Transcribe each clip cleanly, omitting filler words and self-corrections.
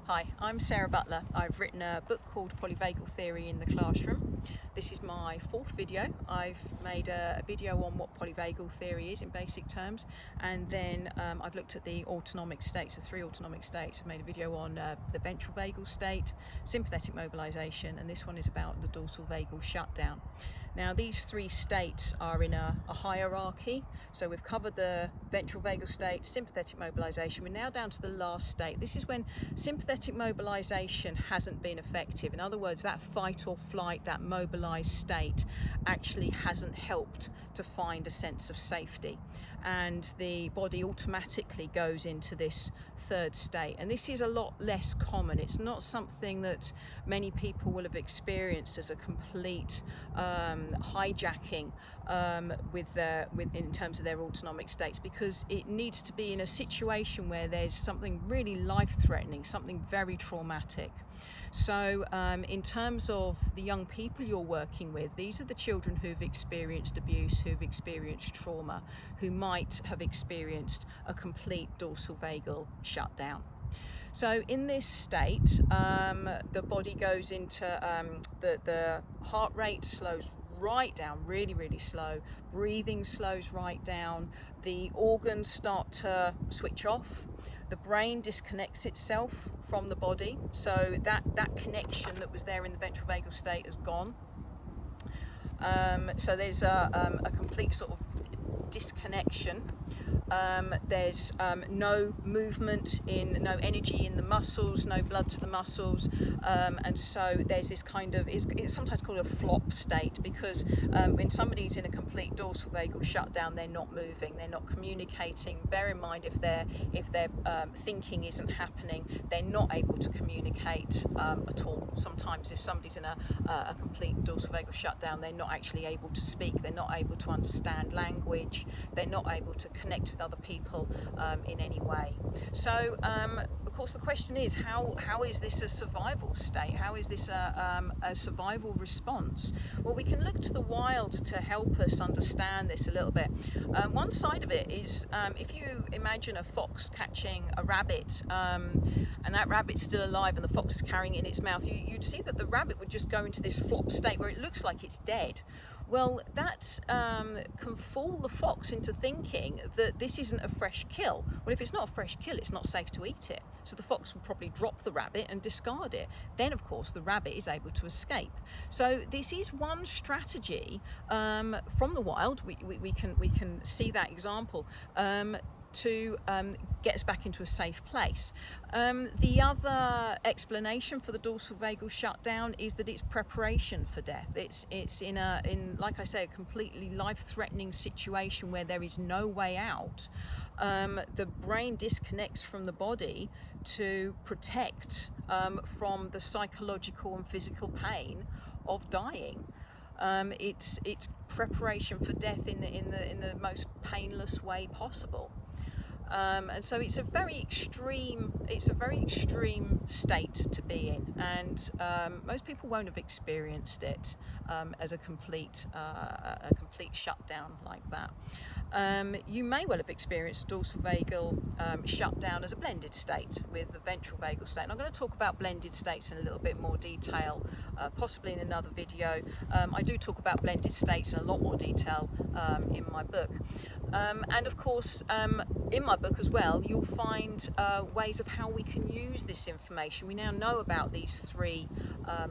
Hi, I'm Sarah Butler. I've written a book called Polyvagal Theory in the Classroom. This is my fourth video. I've made a video on what polyvagal theory is in basic terms, and then I've looked at the autonomic states, the three autonomic states. I've made a video on the ventral vagal state, sympathetic mobilization, and this one is about the dorsal vagal shutdown. Now, these three states are in a hierarchy. So we've covered the ventral vagal state, sympathetic mobilization. We're now down to the last state. This is when sympathetic mobilization hasn't been effective. In other words, that fight or flight, that mobilized state actually hasn't helped to find a sense of safety. And the body automatically goes into this third state. And this is a lot less common. It's not something that many people will have experienced as a complete hijacking in terms of their autonomic states, because it needs to be in a situation where there's something really life-threatening, something very traumatic. So in terms of the young people you're working with, these are the children who've experienced abuse, who've experienced trauma, who might have experienced a complete dorsal vagal shutdown. So in this state, the body goes into, the heart rate slows right down, really slow. Breathing slows right down. The organs start to switch off. The brain disconnects itself from the body, so that connection that was there in the ventral vagal state has gone. So there's a complete sort of disconnection. There's no movement, no energy in the muscles, no blood to the muscles, and so there's this kind of, it's sometimes called a flop state, because when somebody's in a complete dorsal vagal shutdown, they're not moving, they're not communicating. Bear in mind, if their thinking isn't happening, they're not able to communicate at all. Sometimes if somebody's in a complete dorsal vagal shutdown, they're not actually able to speak, they're not able to understand language, they're not able to connect with other people in any way. So of course the question is, how is this a survival state? How is this a survival response? Well, we can look to the wild to help us understand this a little bit. One side of it is, if you imagine a fox catching a rabbit, and that rabbit's still alive and the fox is carrying it in its mouth, you'd see that the rabbit would just go into this flop state where it looks like it's dead. Well, that can fool the fox into thinking that this isn't a fresh kill. Well, if it's not a fresh kill, it's not safe to eat it. So the fox will probably drop the rabbit and discard it. Then, of course, the rabbit is able to escape. So this is one strategy from the wild. We can see that example. To get us back into a safe place. The other explanation for the dorsal vagal shutdown is that it's preparation for death. It's in like I say, a completely life-threatening situation where there is no way out. The brain disconnects from the body to protect from the psychological and physical pain of dying. It's preparation for death in the most painless way possible. And so it's a very extreme state to be in, and most people won't have experienced it as a complete shutdown like that. You may well have experienced a dorsal vagal shutdown as a blended state with the ventral vagal state. And I'm going to talk about blended states in a little bit more detail, possibly in another video. I do talk about blended states in a lot more detail in my book. And of course, in my book as well, you'll find ways of how we can use this information. We now know about these three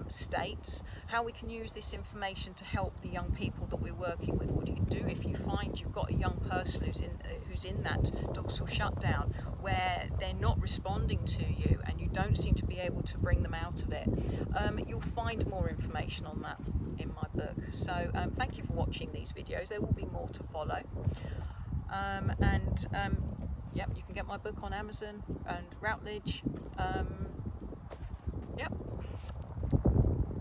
states, how we can use this information to help the young people that we're working with. What do you do if you find you've got a young person who's in that dorsal shutdown where they're not responding to you and you don't seem to be able to bring them out of it? You'll find more information on that in my book. So thank you for watching these videos. There will be more to follow. Yep, you can get my book on Amazon and Routledge. Yep.